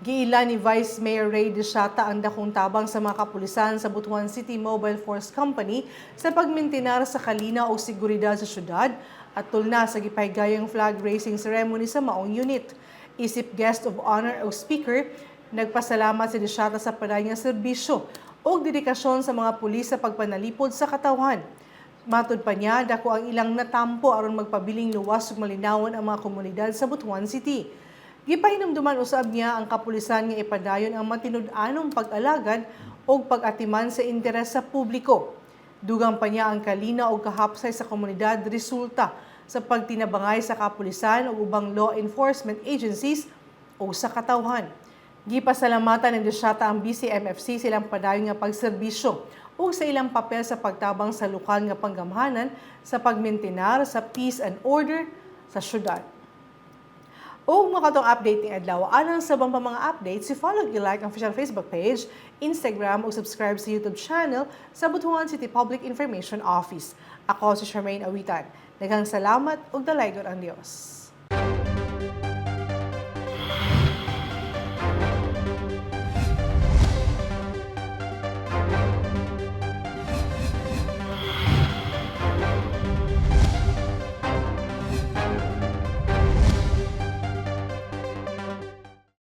Giila ni Vice Mayor Ray Desiata ang dakong tabang sa mga kapulisan sa Butuan City Mobile Force Company sa pagmintinar sa kalina o seguridad sa syudad at tulna sa gipahigayong flag raising ceremony sa maong unit. Isip guest of honor o speaker, nagpasalamat si Desiata sa paday nga serbisyo o dedikasyon sa mga pulis sa pagpanalipod sa katawhan. Matud pa niya, dako ang ilang natampo aron magpabiling luwas ug malinawon ang mga komunidad sa Butuan City. Gipahinumduman usab niya ang kapulisan nga ipadayon ang matinud-anong pag-alagad o pag-atiman sa interes sa publiko. Dugang pa niya ang kalina o kahapsay sa komunidad resulta sa pagtinabangay sa kapulisan o ubang law enforcement agencies o sa katawhan. Gipasalamatan ng Desiata ang BCMFC silang padayon nga pagserbisyo o sa ilang papel sa pagtabang sa lokal nga panggamhanan sa pagmintinar sa peace and order sa syudad. O mga katong update ni adlaw, anang sabang pa mga updates, i-follow i-like ang official Facebook page, Instagram o subscribe sa YouTube channel sa Butuan City Public Information Office. Ako si Charmaine Awitan. Daghang salamat ug dalaygon ang Dios.